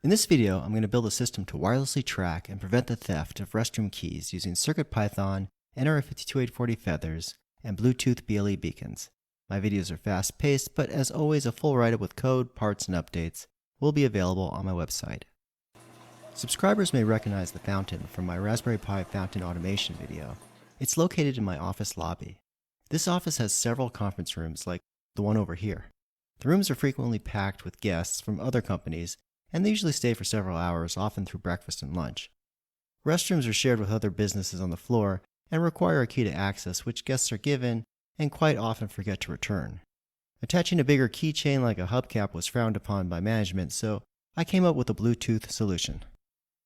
In this video, I'm going to build a system to wirelessly track and prevent the theft of restroom keys using CircuitPython, nRF52840 Feathers, and Bluetooth BLE beacons. My videos are fast-paced, but as always, a full write-up with code, parts, and updates will be available on my website. Subscribers may recognize the fountain from my Raspberry Pi fountain automation video. It's located in my office lobby. This office has several conference rooms like the one over here. The rooms are frequently packed with guests from other companies, and they usually stay for several hours, often through breakfast and lunch. Restrooms are shared with other businesses on the floor and require a key to access, which guests are given and quite often forget to return. Attaching a bigger keychain like a hubcap was frowned upon by management, so I came up with a Bluetooth solution.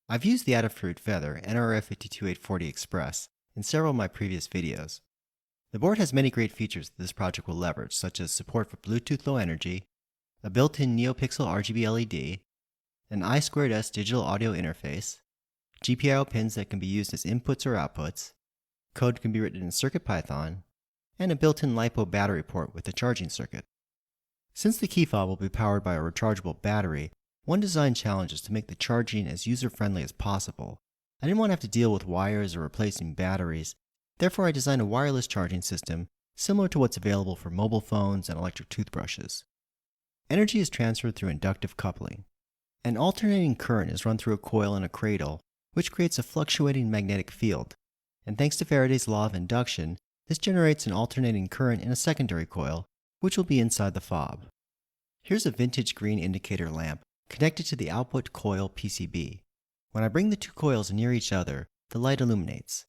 I've used the Adafruit Feather nRF52840 Express in several of my previous videos. The board has many great features that this project will leverage, such as support for Bluetooth Low Energy, a built-in NeoPixel RGB LED, an I2S digital audio interface, GPIO pins that can be used as inputs or outputs, code can be written in CircuitPython, and a built-in LiPo battery port with a charging circuit. Since the key fob will be powered by a rechargeable battery, one design challenge is to make the charging as user-friendly as possible. I didn't want to have to deal with wires or replacing batteries, therefore I designed a wireless charging system similar to what's available for mobile phones and electric toothbrushes. Energy is transferred through inductive coupling. An alternating current is run through a coil in a cradle, which creates a fluctuating magnetic field. And thanks to Faraday's law of induction, this generates an alternating current in a secondary coil, which will be inside the fob. Here's a vintage green indicator lamp connected to the output coil PCB. When I bring the two coils near each other, the light illuminates.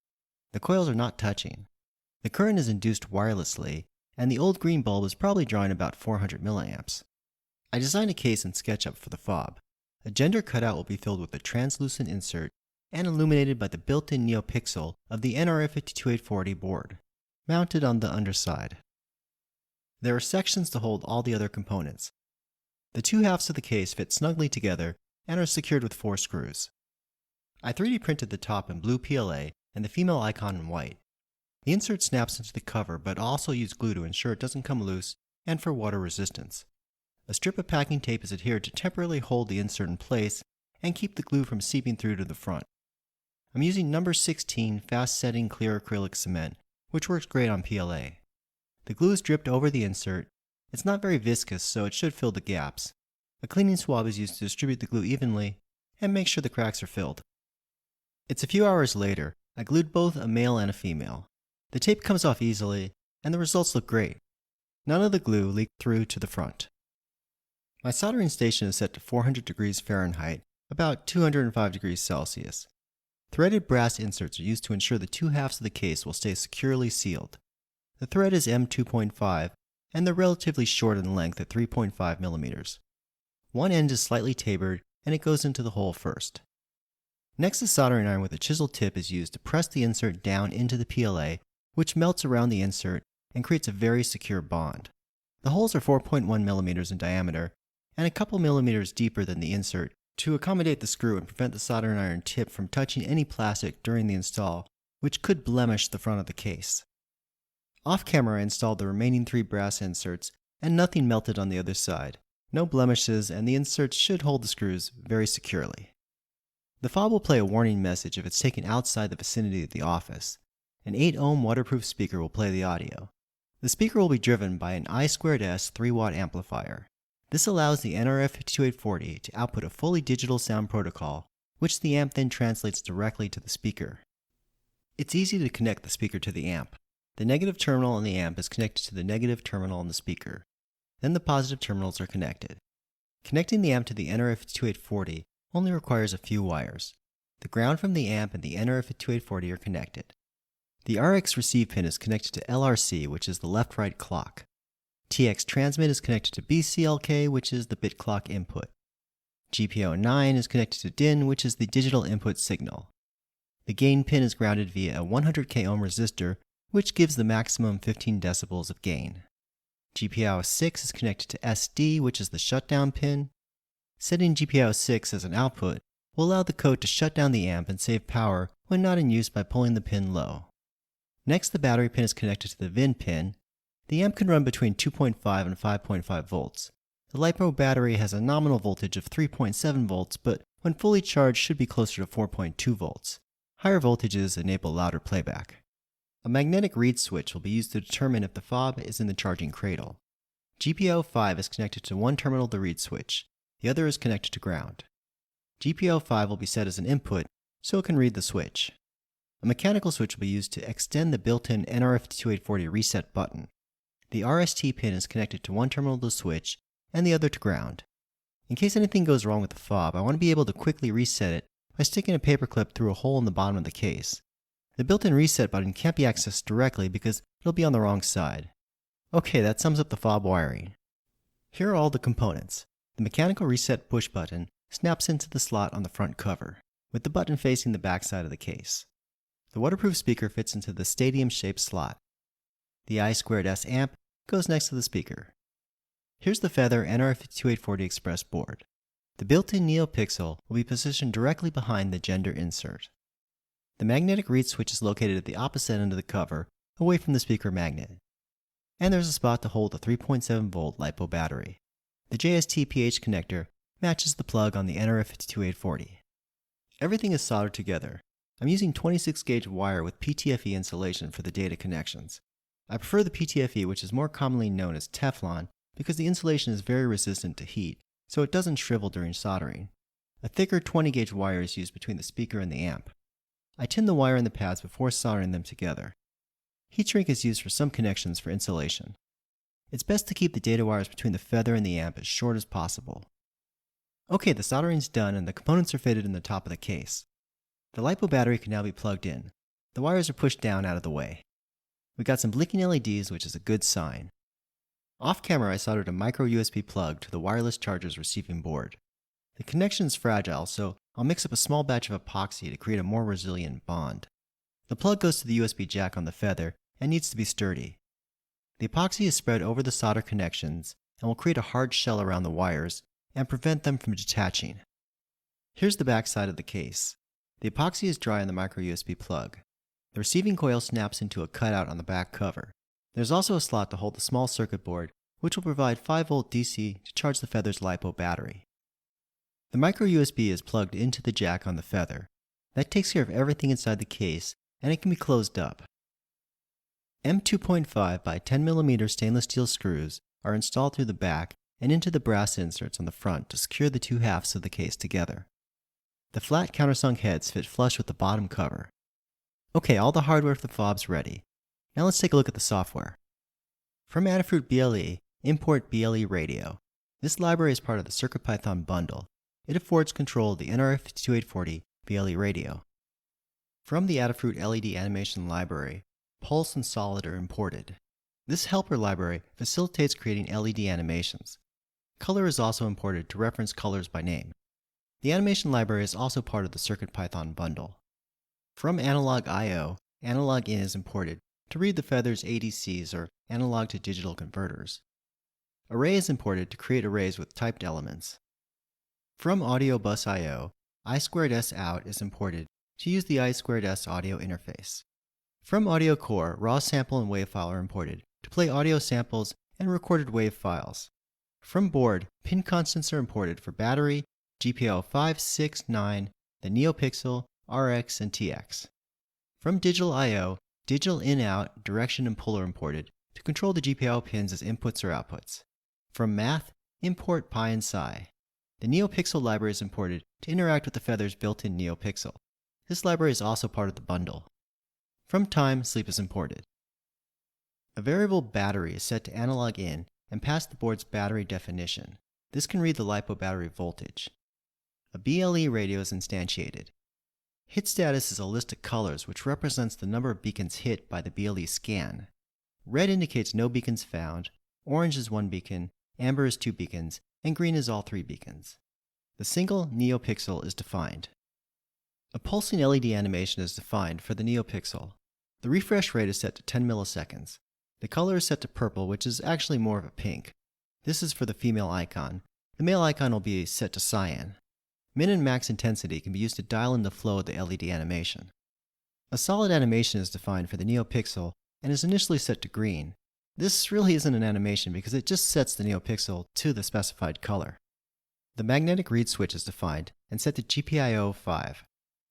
The coils are not touching. The current is induced wirelessly, and the old green bulb is probably drawing about 400 milliamps. I designed a case in SketchUp for the fob. A gender cutout will be filled with a translucent insert and illuminated by the built-in NeoPixel of the nRF52840 board, mounted on the underside. There are sections to hold all the other components. The two halves of the case fit snugly together and are secured with 4 screws. I 3D printed the top in blue PLA and the female icon in white. The insert snaps into the cover, but also used glue to ensure it doesn't come loose and for water resistance. A strip of packing tape is adhered to temporarily hold the insert in place and keep the glue from seeping through to the front. I'm using number 16 fast-setting clear acrylic cement, which works great on PLA. The glue is dripped over the insert. It's not very viscous, so it should fill the gaps. A cleaning swab is used to distribute the glue evenly and make sure the cracks are filled. It's a few hours later. I glued both a male and a female. The tape comes off easily, and the results look great. None of the glue leaked through to the front. My soldering station is set to 400 degrees Fahrenheit, about 205 degrees Celsius. Threaded brass inserts are used to ensure the two halves of the case will stay securely sealed. The thread is M2.5, and they're relatively short in length at 3.5 millimeters. One end is slightly tapered, and it goes into the hole first. Next, a soldering iron with a chisel tip is used to press the insert down into the PLA, which melts around the insert and creates a very secure bond. The holes are 4.1 millimeters in diameter, and a couple millimeters deeper than the insert to accommodate the screw and prevent the soldering iron tip from touching any plastic during the install, which could blemish the front of the case. Off camera, I installed the remaining 3 brass inserts, and nothing melted on the other side. No blemishes, and the inserts should hold the screws very securely. The fob will play a warning message if it's taken outside the vicinity of the office. An 8-ohm waterproof speaker will play the audio. The speaker will be driven by an I2S 3-watt amplifier. This allows the nRF52840 to output a fully digital sound protocol, which the amp then translates directly to the speaker. It's easy to connect the speaker to the amp. The negative terminal on the amp is connected to the negative terminal on the speaker. Then the positive terminals are connected. Connecting the amp to the nRF52840 only requires a few wires. The ground from the amp and the nRF52840 are connected. The RX receive pin is connected to LRC, which is the left-right clock. TX transmit is connected to BCLK, which is the bit clock input. GPIO 9 is connected to DIN, which is the digital input signal. The gain pin is grounded via a 100k ohm resistor, which gives the maximum 15 decibels of gain. GPIO 6 is connected to SD, which is the shutdown pin. Setting GPIO 6 as an output will allow the code to shut down the amp and save power when not in use by pulling the pin low. Next, the battery pin is connected to the VIN pin. The amp can run between 2.5 and 5.5 volts. The LiPo battery has a nominal voltage of 3.7 volts, but when fully charged should be closer to 4.2 volts. Higher voltages enable louder playback. A magnetic reed switch will be used to determine if the fob is in the charging cradle. GPIO 5 is connected to one terminal of the reed switch, the other is connected to ground. GPIO 5 will be set as an input, so it can read the switch. A mechanical switch will be used to extend the built-in nRF52840 reset button. The RST pin is connected to one terminal of the switch and the other to ground. In case anything goes wrong with the fob, I want to be able to quickly reset it by sticking a paperclip through a hole in the bottom of the case. The built-in reset button can't be accessed directly because it'll be on the wrong side. Okay, that sums up the fob wiring. Here are all the components. The mechanical reset push button snaps into the slot on the front cover, with the button facing the back side of the case. The waterproof speaker fits into the stadium-shaped slot. The I2S amp goes next to the speaker. Here's the Feather nRF52840 Express board. The built-in NeoPixel will be positioned directly behind the gender insert. The magnetic reed switch is located at the opposite end of the cover, away from the speaker magnet. And there's a spot to hold the 3.7 volt LiPo battery. The JST-PH connector matches the plug on the nRF52840. Everything is soldered together. I'm using 26 gauge wire with PTFE insulation for the data connections. I prefer the PTFE, which is more commonly known as Teflon, because the insulation is very resistant to heat, so it doesn't shrivel during soldering. A thicker 20 gauge wire is used between the speaker and the amp. I tin the wire and the pads before soldering them together. Heat shrink is used for some connections for insulation. It's best to keep the data wires between the Feather and the amp as short as possible. Okay, the soldering's done and the components are fitted in the top of the case. The LiPo battery can now be plugged in. The wires are pushed down out of the way. We got some blinking LEDs, which is a good sign. Off camera, I soldered a micro USB plug to the wireless charger's receiving board. The connection is fragile, so I'll mix up a small batch of epoxy to create a more resilient bond. The plug goes to the USB jack on the Feather and needs to be sturdy. The epoxy is spread over the solder connections and will create a hard shell around the wires and prevent them from detaching. Here's the back side of the case. The epoxy is dry on the micro USB plug. The receiving coil snaps into a cutout on the back cover. There's also a slot to hold the small circuit board, which will provide 5V DC to charge the Feather's LiPo battery. The micro USB is plugged into the jack on the Feather. That takes care of everything inside the case, and it can be closed up. M2.5 by 10mm stainless steel screws are installed through the back and into the brass inserts on the front to secure the two halves of the case together. The flat countersunk heads fit flush with the bottom cover. Okay, all the hardware for the fob's ready. Now let's take a look at the software. From Adafruit BLE, import BLE Radio. This library is part of the CircuitPython bundle. It affords control of the nRF52840 BLE radio. From the Adafruit LED animation library, Pulse and Solid are imported. This helper library facilitates creating LED animations. Color is also imported to reference colors by name. The animation library is also part of the CircuitPython bundle. From Analog I/O, Analog In is imported to read the Feather's ADCs or analog to digital converters. Array is imported to create arrays with typed elements. From Audio Bus I/O, I2S Out is imported to use the I2S audio interface. From Audio Core, raw sample and wave file are imported to play audio samples and recorded wave files. From board, pin constants are imported for battery, GPIO 5, 6, 9, the NeoPixel, RX, and TX. From Digital I/O, digital in-out, direction, and pull are imported to control the GPIO pins as inputs or outputs. From Math, import Pi and Psi. The NeoPixel library is imported to interact with the Feather's built-in NeoPixel. This library is also part of the bundle. From Time, Sleep is imported. A variable battery is set to analog in and past the board's battery definition. This can read the LiPo battery voltage. A BLE radio is instantiated. Hit status is a list of colors which represents the number of beacons hit by the BLE scan. Red indicates no beacons found, orange is 1 beacon, amber is 2 beacons, and green is all 3 beacons. The single NeoPixel is defined. A pulsing LED animation is defined for the NeoPixel. The refresh rate is set to 10 milliseconds. The color is set to purple, which is actually more of a pink. This is for the female icon. The male icon will be set to cyan. Min and max intensity can be used to dial in the flow of the LED animation. A solid animation is defined for the NeoPixel and is initially set to green. This really isn't an animation because it just sets the NeoPixel to the specified color. The magnetic read switch is defined and set to GPIO 5.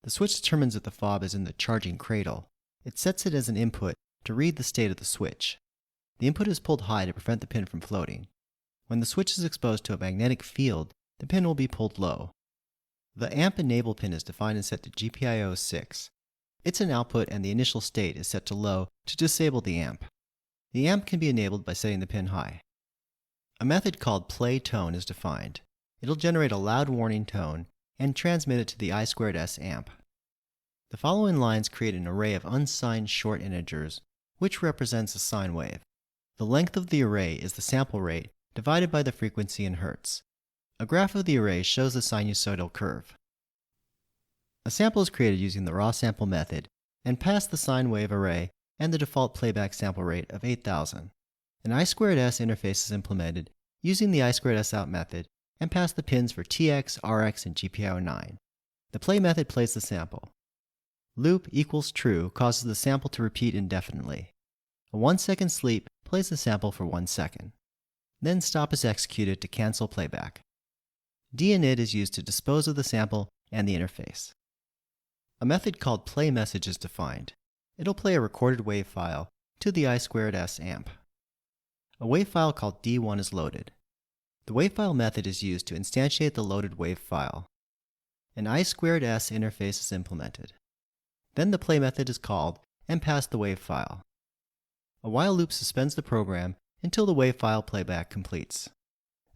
The switch determines if the fob is in the charging cradle. It sets it as an input to read the state of the switch. The input is pulled high to prevent the pin from floating. When the switch is exposed to a magnetic field, the pin will be pulled low. The amp enable pin is defined and set to GPIO 6. It's an output and the initial state is set to low to disable the amp. The amp can be enabled by setting the pin high. A method called play tone is defined. It'll generate a loud warning tone and transmit it to the I2S amp. The following lines create an array of unsigned short integers, which represents a sine wave. The length of the array is the sample rate divided by the frequency in hertz. A graph of the array shows the sinusoidal curve. A sample is created using the raw sample method and passed the sine wave array and the default playback sample rate of 8000. An I2S interface is implemented using the I2S out method and pass the pins for TX, RX, and GPIO 9. The play method plays the sample. Loop equals true causes the sample to repeat indefinitely. A 1-second sleep plays the sample for 1 second. Then stop is executed to cancel playback. dinit is used to dispose of the sample and the interface. A method called playMessage is defined. It'll play a recorded wave file to the I2S amp. A wave file called D1 is loaded. The wavefile method is used to instantiate the loaded wave file. An I2S interface is implemented. Then the play method is called and passed the wave file. A while loop suspends the program until the wave file playback completes.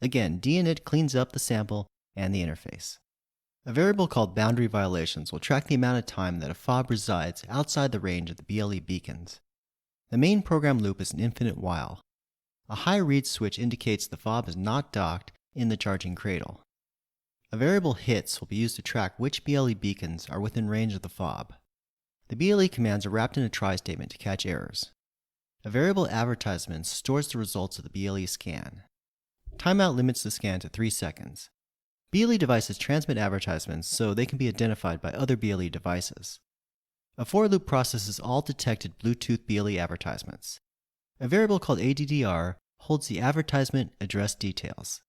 Again, dinit cleans up the sample and the interface. A variable called boundary violations will track the amount of time that a fob resides outside the range of the BLE beacons. The main program loop is an infinite while. A high read switch indicates the fob is not docked in the charging cradle. A variable hits will be used to track which BLE beacons are within range of the fob. The BLE commands are wrapped in a try statement to catch errors. A variable advertisement stores the results of the BLE scan. Timeout limits the scan to 3 seconds. BLE devices transmit advertisements so they can be identified by other BLE devices. A for loop processes all detected Bluetooth BLE advertisements. A variable called ADDR holds the advertisement address details.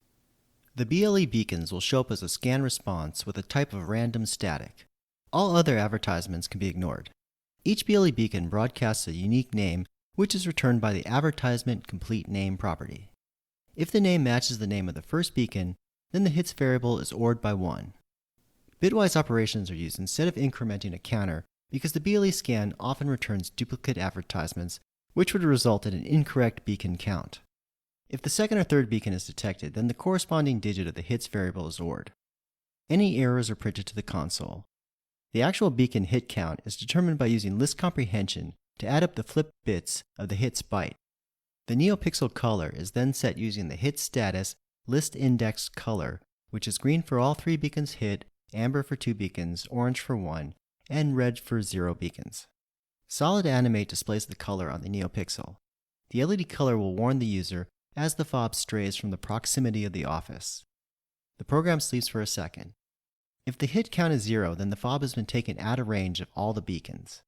The BLE beacons will show up as a scan response with a type of random static. All other advertisements can be ignored. Each BLE beacon broadcasts a unique name which is returned by the advertisement complete name property. If the name matches the name of the first beacon, then the hits variable is ORed by 1. Bitwise operations are used instead of incrementing a counter because the BLE scan often returns duplicate advertisements which would result in an incorrect beacon count. If the second or third beacon is detected, then the corresponding digit of the hits variable is ORed. Any errors are printed to the console. The actual beacon hit count is determined by using list comprehension to add up the flipped bits of the hits byte. The NeoPixel color is then set using the hit status list index color, which is green for all 3 beacons hit, amber for 2 beacons, orange for 1, and red for 0 beacons. Solid Animate displays the color on the NeoPixel. The LED color will warn the user as the fob strays from the proximity of the office. The program sleeps for a second. If the hit count is 0, then the fob has been taken out of range of all the beacons.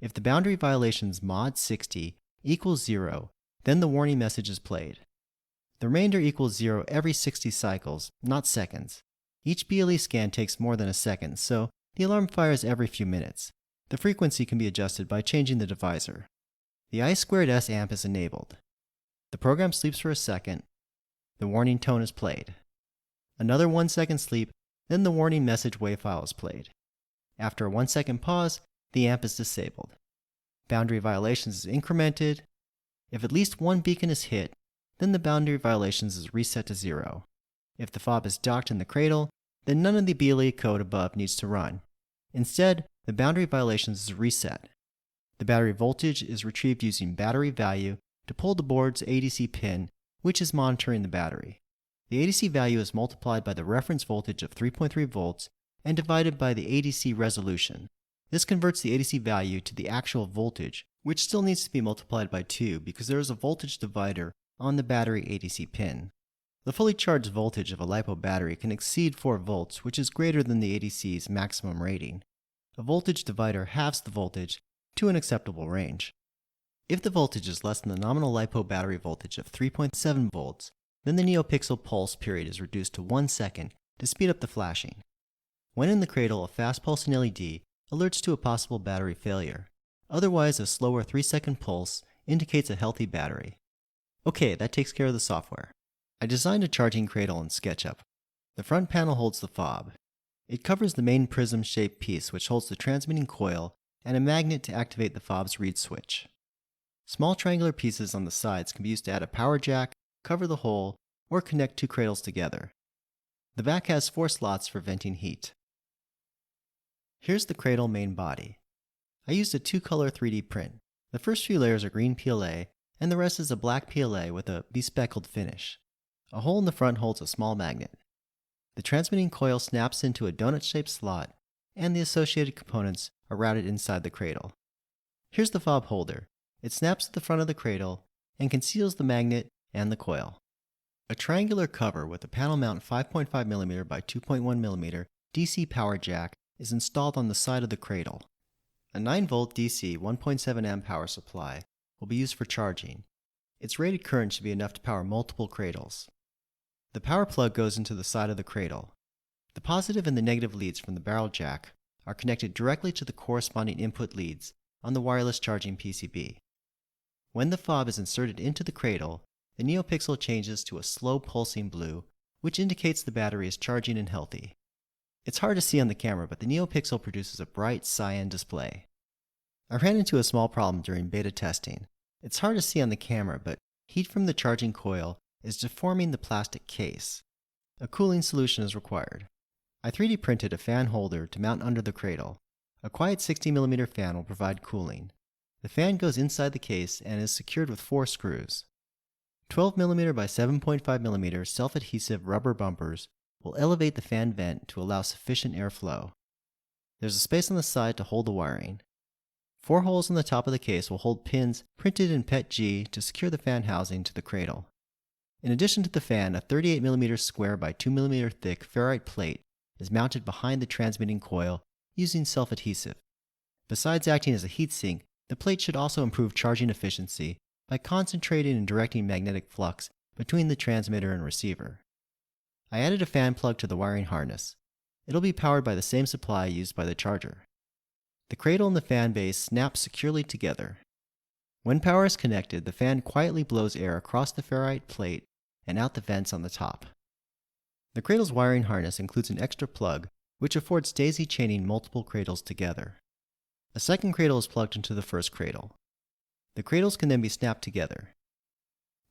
If the boundary violations mod 60 equals 0, then the warning message is played. The remainder equals 0 every 60 cycles, not seconds. Each BLE scan takes more than a second, so the alarm fires every few minutes. The frequency can be adjusted by changing the divisor. The I2S amp is enabled. The program sleeps for a second. The warning tone is played. Another 1 second sleep, then the warning message wave file is played. After a 1 second pause, the amp is disabled. Boundary violations is incremented. If at least 1 beacon is hit, then the boundary violations is reset to 0. If the fob is docked in the cradle, then none of the BLE code above needs to run. Instead, the boundary violations is reset. The battery voltage is retrieved using battery value to pull the board's ADC pin, which is monitoring the battery. The ADC value is multiplied by the reference voltage of 3.3 volts and divided by the ADC resolution. This converts the ADC value to the actual voltage, which still needs to be multiplied by 2 because there is a voltage divider on the battery ADC pin. The fully charged voltage of a LiPo battery can exceed 4 volts, which is greater than the ADC's maximum rating. A voltage divider halves the voltage to an acceptable range. If the voltage is less than the nominal LiPo battery voltage of 3.7 volts, then the NeoPixel pulse period is reduced to 1 second to speed up the flashing. When in the cradle, a fast pulsing LED alerts to a possible battery failure. Otherwise, a slower 3-second pulse indicates a healthy battery. Okay, that takes care of the software. I designed a charging cradle in SketchUp. The front panel holds the fob. It covers the main prism-shaped piece which holds the transmitting coil and a magnet to activate the fob's reed switch. Small triangular pieces on the sides can be used to add a power jack, cover the hole, or connect two cradles together. The back has 4 slots for venting heat. Here's the cradle main body. I used a 2-color 3D print. The first few layers are green PLA, and the rest is a black PLA with a bespeckled finish. A hole in the front holds a small magnet. The transmitting coil snaps into a donut-shaped slot, and the associated components are routed inside the cradle. Here's the fob holder. It snaps to the front of the cradle and conceals the magnet and the coil. A triangular cover with a panel mount 5.5mm by 2.1mm DC power jack is installed on the side of the cradle. A 9V DC 1.7A power supply will be used for charging. Its rated current should be enough to power multiple cradles. The power plug goes into the side of the cradle. The positive and the negative leads from the barrel jack are connected directly to the corresponding input leads on the wireless charging PCB. When the fob is inserted into the cradle, the NeoPixel changes to a slow pulsing blue, which indicates the battery is charging and healthy. It's hard to see on the camera, but the NeoPixel produces a bright cyan display. I ran into a small problem during beta testing. It's hard to see on the camera, but heat from the charging coil is deforming the plastic case. A cooling solution is required. I 3D printed a fan holder to mount under the cradle. A quiet 60mm fan will provide cooling. The fan goes inside the case and is secured with 4 screws. 12mm by 7.5mm self-adhesive rubber bumpers will elevate the fan vent to allow sufficient airflow. There's a space on the side to hold the wiring. 4 holes on the top of the case will hold pins printed in PETG to secure the fan housing to the cradle. In addition to the fan, a 38mm square by 2mm thick ferrite plate is mounted behind the transmitting coil using self-adhesive. Besides acting as a heatsink, the plate should also improve charging efficiency by concentrating and directing magnetic flux between the transmitter and receiver. I added a fan plug to the wiring harness. It'll be powered by the same supply used by the charger. The cradle and the fan base snap securely together. When power is connected, the fan quietly blows air across the ferrite plate and out the vents on the top. The cradle's wiring harness includes an extra plug, which affords daisy chaining multiple cradles together. A second cradle is plugged into the first cradle. The cradles can then be snapped together.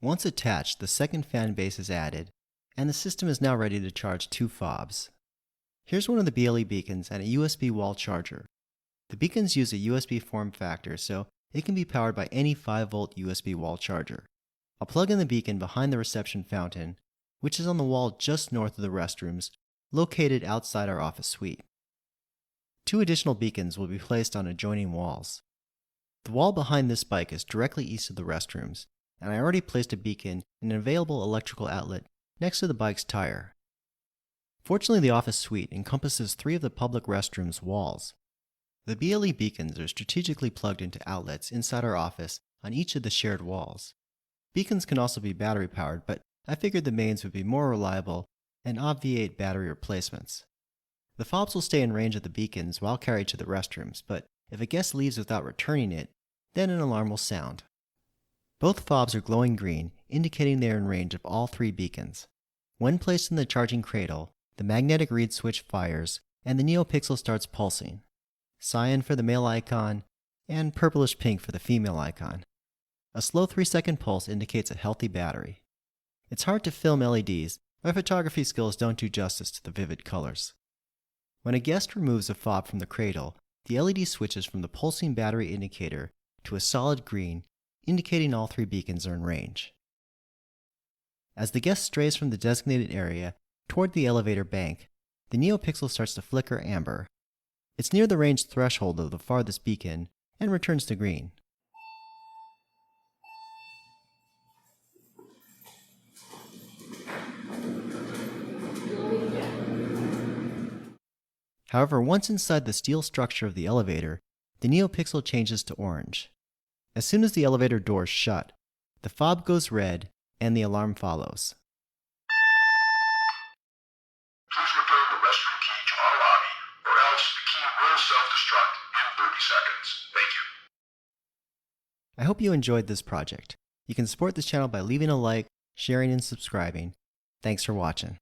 Once attached, the second fan base is added, and the system is now ready to charge 2 fobs. Here's one of the BLE beacons and a USB wall charger. The beacons use a USB form factor, so it can be powered by any 5V USB wall charger. I'll plug in the beacon behind the reception fountain, which is on the wall just north of the restrooms, located outside our office suite. 2 additional beacons will be placed on adjoining walls. The wall behind this bike is directly east of the restrooms, and I already placed a beacon in an available electrical outlet next to the bike's tire. Fortunately, the office suite encompasses 3 of the public restrooms' walls. The BLE beacons are strategically plugged into outlets inside our office on each of the shared walls. Beacons can also be battery powered, but I figured the mains would be more reliable and obviate battery replacements. The fobs will stay in range of the beacons while carried to the restrooms, but if a guest leaves without returning it, then an alarm will sound. Both fobs are glowing green, indicating they are in range of all 3 beacons. When placed in the charging cradle, the magnetic reed switch fires and the NeoPixel starts pulsing. Cyan for the male icon, and purplish pink for the female icon. A slow 3-second pulse indicates a healthy battery. It's hard to film LEDs, my photography skills don't do justice to the vivid colors. When a guest removes a fob from the cradle, the LED switches from the pulsing battery indicator to a solid green, indicating all 3 beacons are in range. As the guest strays from the designated area toward the elevator bank, the NeoPixel starts to flicker amber. It's near the range threshold of the farthest beacon and returns to green. However, once inside the steel structure of the elevator, the NeoPixel changes to orange. As soon as the elevator doors shut, the fob goes red and the alarm follows. Please return the restroom key to our lobby, or else the key will self-destruct in 30 seconds. Thank you. I hope you enjoyed this project. You can support this channel by leaving a like, sharing, and subscribing. Thanks for watching.